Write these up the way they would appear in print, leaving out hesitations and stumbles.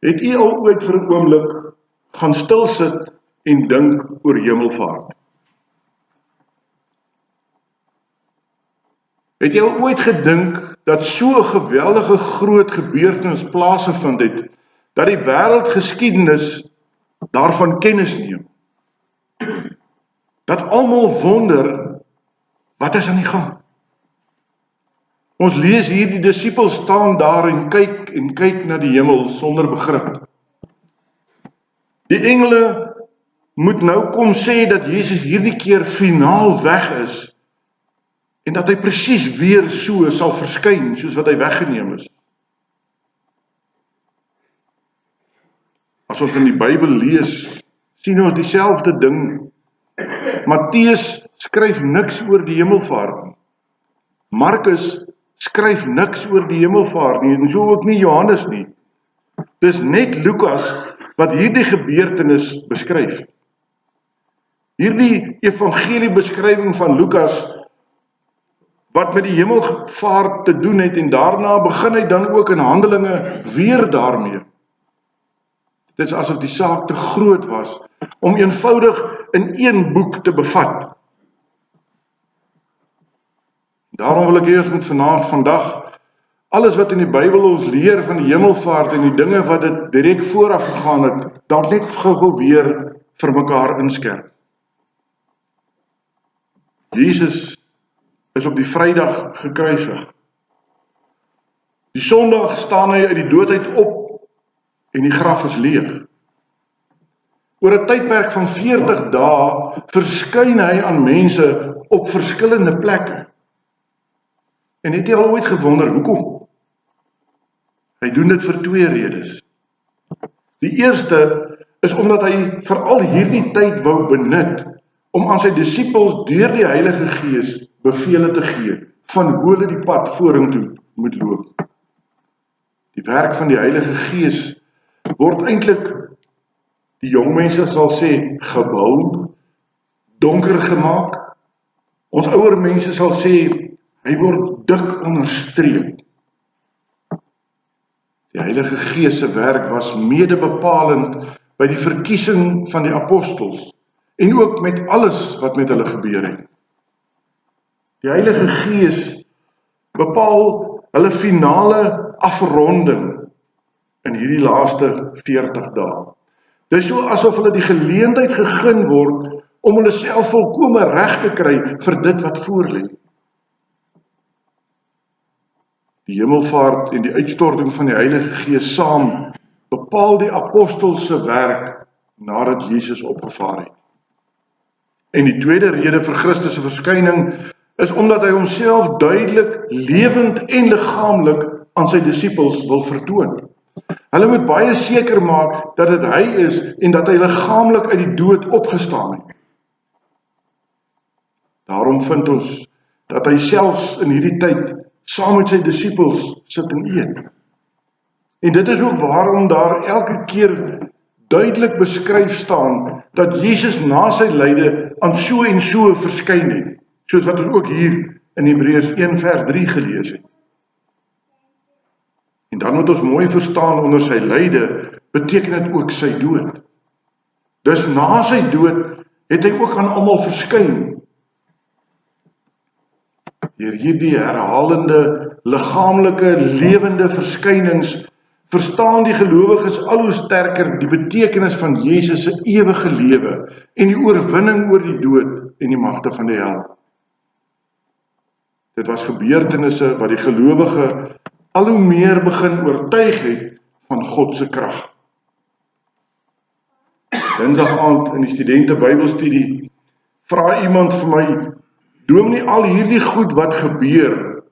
Het u al ooit vir 'n oomblik gaan stil sit en dink oor hemelvaart? Het jy al ooit gedink dat so 'n geweldige groot gebeurtenis plaasgevind het, dat die wêreldgeskiedenis daarvan kennis neem? Dat almal wonder, wat is aan die gang? Ons lees hier, die disippels staan daar en kyk na die hemel sonder begrip. Die engele moet nou kom sê dat Jesus hierdie keer finaal weg is en dat hy presies weer so sal verskyn soos wat hy weggeneem is. As ons in die Bybel lees, sien ons dieselfde ding. Matteus skryf niks oor die hemelvaart nie. Markus skryf niks oor die hemelvaart nie, en so ook nie Johannes nie. Dis net Lukas wat hierdie gebeurtenis beskryf. Hierdie evangeliebeskrywing van Lukas, wat met die hemelvaart te doen het, en daarna begin hy dan ook in Handelinge weer daarmee. Dit is asof die saak te groot was om eenvoudig in een boek te bevat. Daarom wil ek hê ons moet vandag alles wat in die Bybel ons leer van die hemelvaart en die dinge wat dit direk vooraf gegaan het, dan net gou weer vir mekaar inskerp. Jesus is op die Vrydag gekruisig. Die Sondag staan hy uit die doodheid op en die graf is leeg. Oor 'n tydperk van 40 dae verskyn hy aan mense op verskillende plekke. En het jy al ooit gewonder hoekom? Hy doen dit vir twee redes. Die eerste is omdat hy veral hierdie tyd wou benut om aan sy disippels deur die Heilige Gees bevele te gee van hoe hulle die pad vorentoe moet loop. Die werk van die Heilige Gees word eintlik, die jong mense sal sê, gebou, donker gemaak. Ons ouer mense sal sê, hy word dik onderstreep. Die Heilige Gees se werk was mede bepalend by die verkiesing van die apostels en ook met alles wat met hulle gebeur het. Die Heilige Gees bepaal hulle finale afronding in hierdie laaste 40 dae. Dit is so asof hulle die geleentheid gegee word om hulle self volkome reg te kry vir dit wat voorlê. Die hemelvaart en die uitstorting van die Heilige Gees saam bepaal die apostels se werk nadat Jesus opgevaar het. En die tweede rede vir Christus se verskyning is omdat hy homself duidelik, lewend en liggaamlik aan sy disippels wil vertoon. Hulle moet baie seker maak dat dit hy is en dat hy liggaamlik uit die dood opgestaan het. Daarom vind ons dat hy selfs in hierdie tyd saam met sy disippels sit en eet. En dit is ook waarom daar elke keer duidelik beskryf staan dat Jesus na sy lyde aan so en so verskyn het, soos wat ons ook hier in Hebreërs 1 vers 3 gelees het. En dan moet ons mooi verstaan, onder sy lyde beteken dit ook sy dood. Dus na sy dood het hy ook aan almal verskyn. Deur hierdie herhalende, liggaamlike, lewende verskynings verstaan die gelowiges al hoe sterker die betekenis van Jesus se ewige lewe en die oorwinning oor die dood en die magte van die hel. Dit was gebeurtenisse wat die gelowige al hoe meer begin oortuig het van God se krag. Dinsdag aand in die studente Bybelstudie vra iemand vir my, Dominee, al hierdie goed wat gebeur,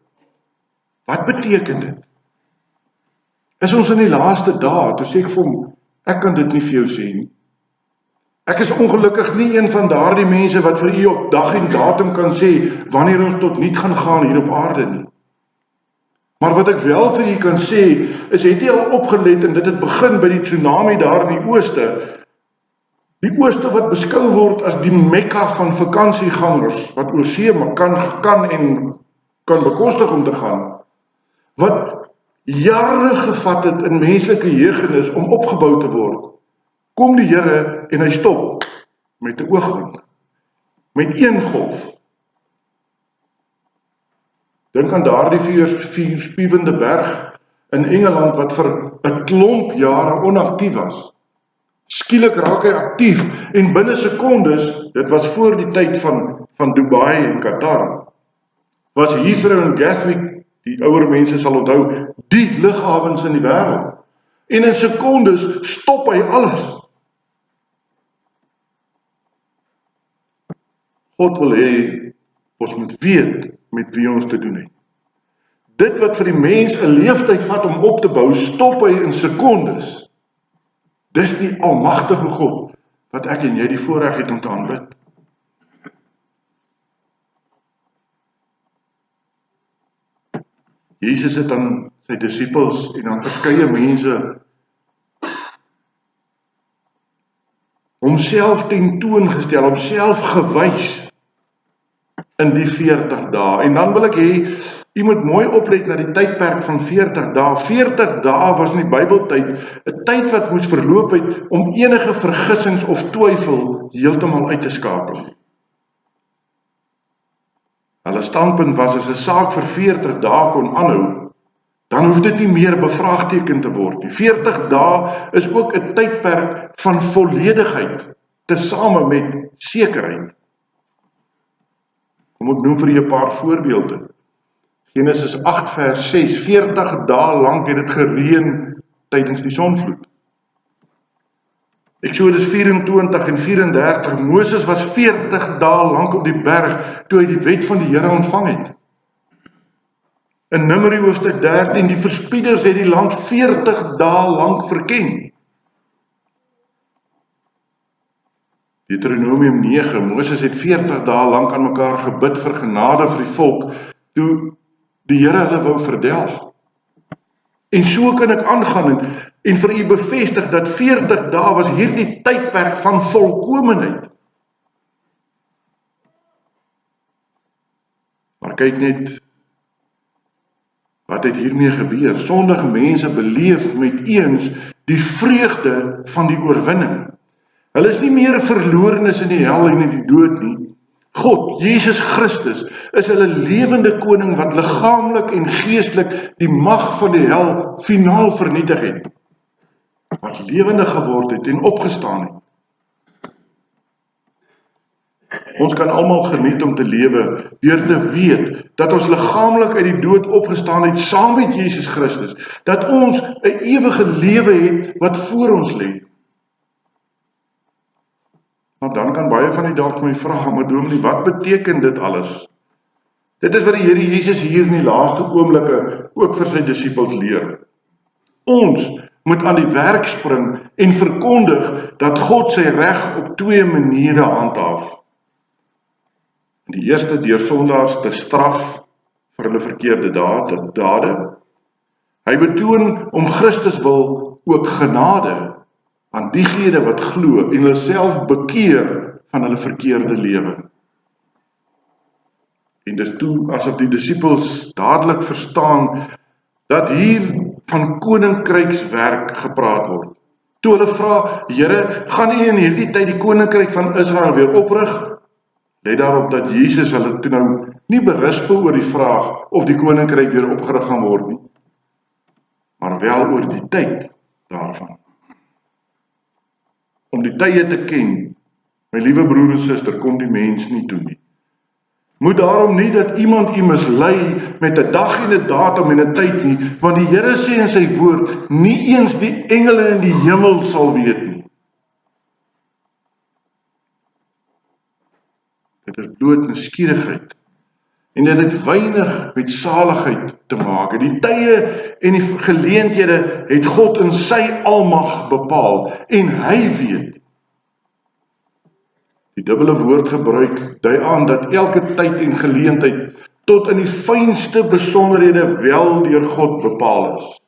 wat beteken dit? Is ons in die laaste dae? Toe sê ek vir hom, ek kan dit nie vir jou sê nie. Ek is ongelukkig nie een van daardie mense wat vir u op dag en datum kan sê wanneer ons tot niet gaan hier op aarde nie. Maar wat ek wel vir u kan sê, is het jy al opgelet en dit het begin by die tsunami daar in die ooste. Die ooste wat beskou word as die Mekka van vakansiegangers, wat oor see kan bekostig om te gaan. Wat jare gevat het in menslike jeugenis om opgebou te word, kom die Here en hy stop met 'n oogwink, met een golf. Dink aan daardie vuurspiewende berg in Engeland wat vir 'n klomp jare onaktief was. Skielik raak hy aktief en binne sekondes, dit was voor die tyd van Dubai en Qatar, was Heathrow en Gatwick, die ouer mense sal onthou, die lughawens in die wêreld. En in sekondes stop hy alles. God wil hê, ons moet weet met wie ons te doen het. Dit wat vir die mens 'n leeftyd vat om op te bou, stop hy in sekondes. Dis die almagtige God, wat ek en jy die voorreg het om te aanbid. Jesus het aan sy disippels en aan verskeie mense homself tentoongestel, homself gewys in die 40 dae. En dan wil ek hê, u moet mooi oplet na die tydperk van 40 dae. 40 dae was in die Bybeltyd 'n tyd wat moes verloop het om enige vergissings of twyfel heeltemal uit te skakel. Hulle standpunt was, as 'n saak vir 40 dae kon aanhou, dan hoef dit nie meer bevraagteken te word nie. 40 dae is ook 'n tydperk van volledigheid, tesame met sekerheid. Kom ek noem vir julle 'n paar voorbeelde. Genesis 8 vers 6, 40 dae lank het dit gereën tydens die sonvloed. Eksodus 24 en 34, Moses was 40 dae lank op die berg toe hy die wet van die Here ontvang het. In Numeri hoofstuk 13, die verspieders het die land 40 dae lank verken. Deuteronomium 9, Moses het 40 dae lank aan mekaar gebid vir genade vir die volk, toe die Here hulle wou verdelg. En so kan ek aangaan en vir u bevestig dat 40 dae was hierdie tydperk van volkomenheid. Maar kyk net, wat het hiermee gebeur? Sondige mense beleef met eens die vreugde van die oorwinning. Hulle is nie meer verlorenes in die hel en in die dood nie. God, Jesus Christus, is hulle lewende koning wat liggaamlik en geestelik die mag van die hel finaal vernietig het. Wat lewendig geword het en opgestaan het. Ons kan almal geniet om te lewe deur te weet dat ons liggaamlik uit die dood opgestaan het saam met Jesus Christus, dat ons 'n ewige lewe het wat voor ons lê. Maar dan kan baie van die dalk my vra, maar dominee, wat beteken dit alles? Dit is wat die Here Jesus hier in die laaste oomblikke ook vir sy disippels leer. Ons moet aan die werk spring en verkondig dat God sy reg op 2 maniere handhaaf. Die eerste deur sondaars te straf vir hulle verkeerde dade. Hy betoon om Christus wil ook genade aan diegene wat glo en hulle self bekeer van hulle verkeerde lewe. En dis toe asof die disippels dadelik verstaan dat hier van koninkrykswerk gepraat word. Toe hulle vra, Here, gaan U in hierdie tyd die koninkryk van Israel weer oprig? Let daarop dat Jesus hulle toe nou nie berispel oor die vraag of die koninkryk weer opgerig gaan word nie, maar wel oor die tyd daarvan. Om die tye te ken, my liewe broer en suster, kom die mens nie toe nie. Moet daarom nie dat iemand u mislei met 'n dag en 'n datum en 'n tyd nie, want die Here sê in sy woord, nie eens die engele in die hemel sal weet nie. Dit is bloot nuuskierigheid. En dit het weinig met saligheid te maak. Die tye en die geleenthede het God in sy almag bepaal en hy weet. Die dubbele woordgebruik dui aan dat elke tyd en geleentheid tot in die fynste besonderhede wel deur God bepaal is.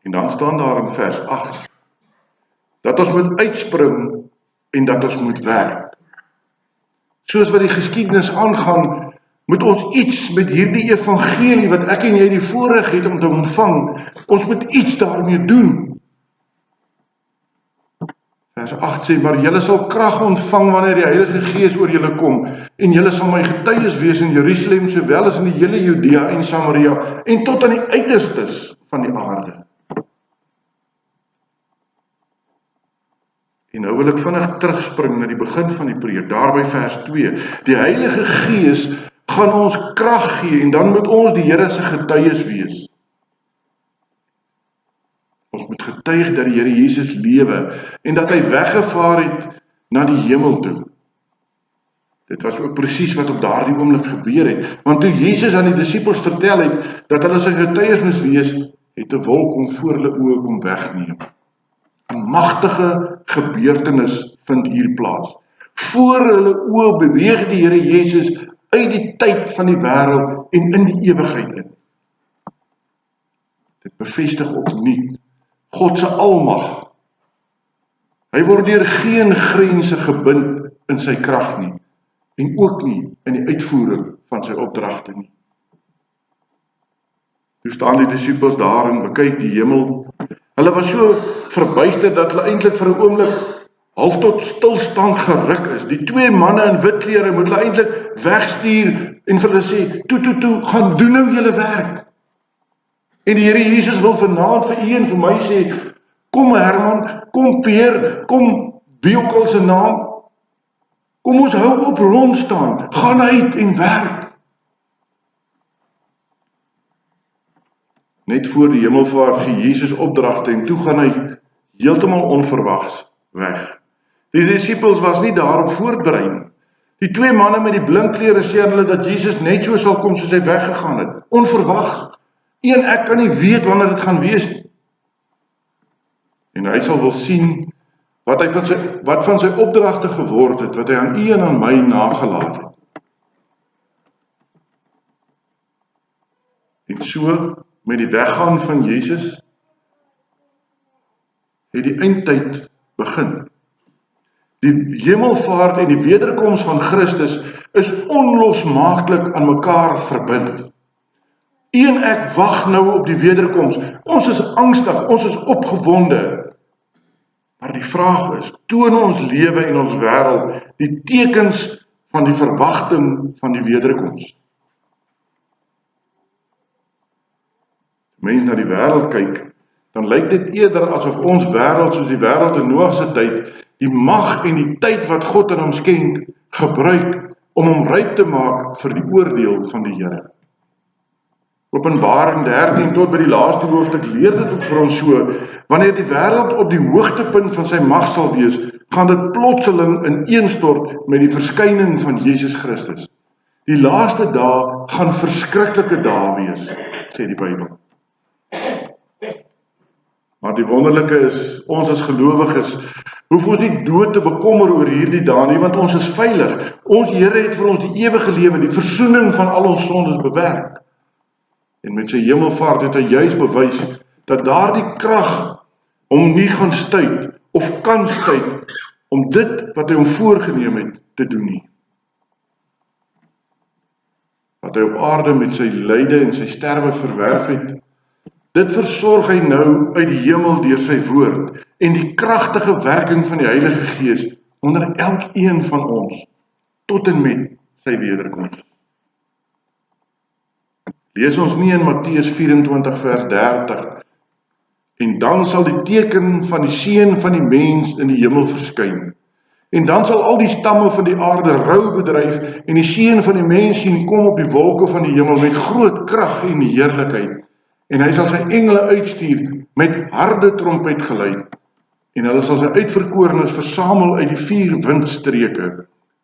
En dan staan daar in vers 8 dat ons moet uitspring en dat ons moet werk. Soos wat die geskiedenis aangaan, moet ons iets met hierdie evangelie wat ek en jy die voorreg het om te ontvang, ons moet iets daarmee doen. Vers 8 sê, maar julle sal krag ontvang wanneer die Heilige Gees oor julle kom, en julle sal my getuies wees in Jerusalem, sowel as in die hele Judea en Samaria, en tot aan die uiterstes van die aarde. En nou wil ek vinnig terugspring na die begin van die preek, daar by vers 2. Die Heilige Gees gaan ons krag gee, en dan moet ons die Here se getuies wees. Ons moet getuig dat die Here Jesus lewe, en dat hy weggevaar het na die hemel toe. Dit was ook presies wat op daardie oomblik gebeur het, want toe Jesus aan die disippels vertel het, dat hulle sy getuies moes wees, het 'n wolk hom voor hulle oë kom wegneem. 'n magtige gebeurtenis vind hier plaas. Voor hulle oë beweeg die Here Jesus uit die tyd van die wêreld en in die ewigheid in. Dit bevestig opnuut God se almag. Hy word deur geen grense gebind in sy krag nie, en ook nie in die uitvoering van sy opdragte nie. Toe staan die disippels daar en bekyk die hemel. Hulle was so verbuisterd dat hulle eintlik vir 'n oomblik half tot stilstand geruk is. Die twee manne in wit klere moet hulle eintlik wegstuur en vir hulle sê, toe, gaan doen nou julle werk. En die Here Jesus wil vanaand vir u en vir my sê, kom Herman, kom Peer, kom wie ook al se naam, kom ons hou op rond staan, gaan uit en werk. Net voor die hemelvaart gee Jesus opdragte en toe gaan hy heeltemal onverwags weg. Die disippels was nie daarop voorberei nie. Die twee manne met die blink klere sê aan hulle dat Jesus net so sal kom soos hy weggegaan het. Onverwags. Ek kan nie weet wanneer dit gaan wees nie. En hy sal wil sien wat van sy opdragte geword het, wat hy aan u en aan my nagelaat het. En so, met die weggaan van Jesus, het die eindtyd begin. Die hemelvaart en die wederkoms van Christus is onlosmaaklik aan mekaar verbind. U en ek wag nou op die wederkoms. Ons is angstig, ons is opgewonde. Maar die vraag is, toon ons lewe en ons wêreld die tekens van die verwagting van die wederkoms. Mens na die wêreld kyk, dan lyk dit eerder asof ons wêreld soos die wêreld in Noag se tyd die mag en die tyd wat God aan hom skenk gebruik om hom ryp te maak vir die oordeel van die Here. Openbaring 13 tot by die laaste hoofstuk leer dit ook vir ons so, wanneer die wêreld op die hoogtepunt van sy mag sal wees, gaan dit plotseling ineenstort met die verskyning van Jesus Christus. Die laaste dae gaan verskriklike dae wees, sê die Bybel. Maar die wonderlike is, ons as gelowiges, hoef ons nie dood te bekommer oor hierdie dae nie, want ons is veilig. Ons Here het vir ons die ewige lewe, die versoening van al ons sondes bewerk. En met sy hemelvaart het hy juis bewys, dat daardie krag hom nie gaan stuit, of kan stuit, om dit wat hy hom voorgeneem het, te doen nie. Wat hy op aarde met sy lyde en sy sterwe verwerf het, dit versorg hy nou uit die hemel deur sy woord en die kragtige werking van die Heilige Gees onder elkeen van ons tot en met sy wederkoms. Lees ons nie in Matteus 24 vers 30 en dan sal die teken van die seun van die mens in die hemel verskyn. En dan sal al die stamme van die aarde rou bedryf en die seun van die mens sien kom op die wolke van die hemel met groot krag en heerlikheid. En hy sal sy engele uitstuur met harde trompetgeluid. En hulle sal sy uitverkorenes versamel uit die 4 windstreke,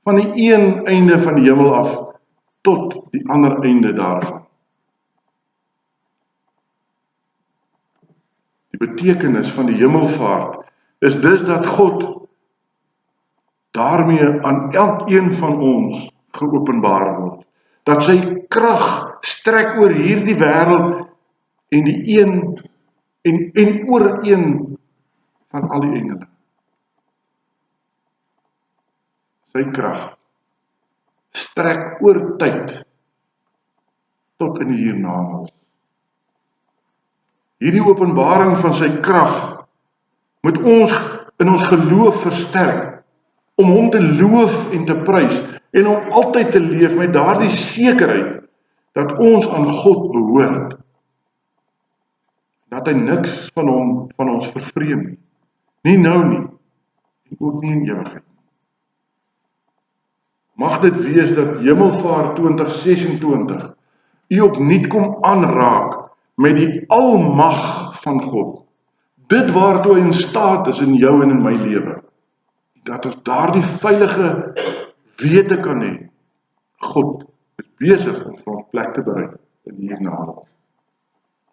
van die een einde van die hemel af tot die ander einde daarvan. Die betekenis van die hemelvaart is dus dat God daarmee aan elkeen van ons geopenbaar word. Dat sy krag strek oor hierdie wêreld en die een en oor een van al die engele. Sy krag strek oor tyd tot in die hiernamaals. Hierdie openbaring van sy krag moet ons in ons geloof versterk, om hom te loof en te prys, en om altyd te leef met daardie sekerheid, dat ons aan God behoort, dat hy niks van ons vervreem nie, nie nou nie, en ook nie in ewigheid. Mag dit wees dat Hemelvaart 2026 u opnuut kom aanraak met die almag van God. Dit waartoe hy in staat is in jou en in my lewe. Dat ons daardie veilige wete kan hê. God is besig om vir ons plek te berei in die hiernamaals.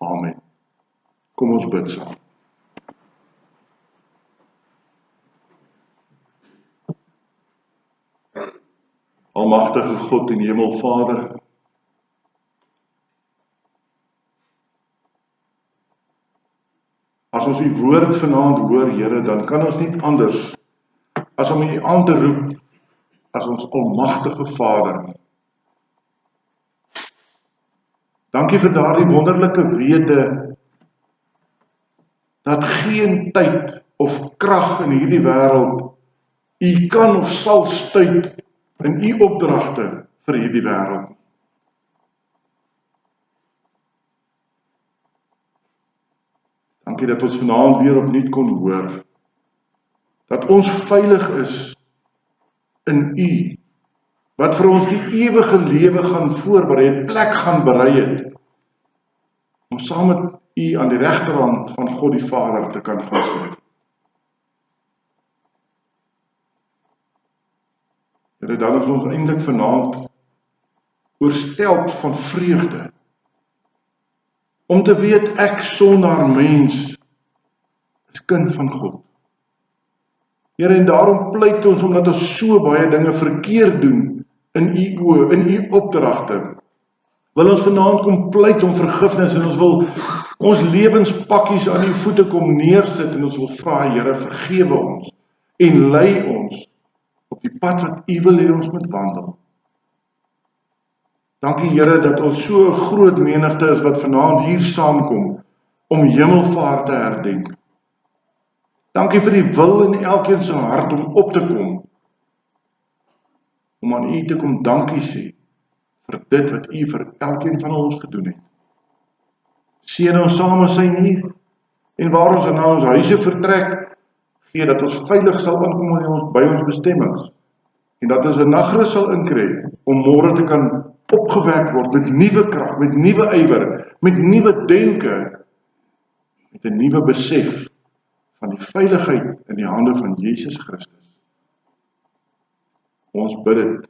Amen. Kom ons bid saam. Almagtige God en Hemelvader, as ons u woord vanaand hoor, Here, dan kan ons nie anders as om u aan te roep as ons almagtige Vader nie. Dankie vir daardie wonderlike wete dat geen tyd of krag in hierdie wêreld u kan of sal stuit in u opdragte vir hierdie wêreld. Dankie dat ons vanaand weer opnuut kon hoor dat ons veilig is in u, wat vir ons die ewige lewe gaan voorberei en plek gaan berei het, om saam met u aan die regterhand van God die Vader te kan gaan sit. Here, dan is ons eintlik vanaand oorstelp van vreugde, om te weet ek sondaar mens is kind van God. Here, en daarom pleit ons, omdat ons so baie dinge verkeerd doen in u oë, in u opdragte, wil ons vanaand kom pleit om vergifnis, en ons wil ons lewenspakkies aan u voete kom neersit, en ons wil vra, Here, vergewe ons, en lei ons op die pad wat u wil hê ons moet wandel. Dankie, Here, dat ons so 'n groot menigte is wat vanaand hier saamkom om Hemelvaart te herdenk. Dankie vir die wil in elkeen se hart om op te kom, om aan u te kom dankie sê vir dit wat u vir elkeen van ons gedoen het. Seën ons saam as sy hier, en waar ons na ons huise vertrek, gee dat ons veilig sal inkom by ons bestemmings, en dat ons 'n nagrus sal inkry om môre te kan opgewek word met nuwe krag, met nuwe ywer, met nuwe denke, met 'n nuwe besef van die veiligheid in die hande van Jesus Christus. Ons bid dit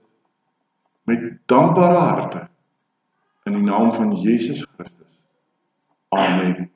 met dankbare harte in die naam van Jesus Christus. Amen.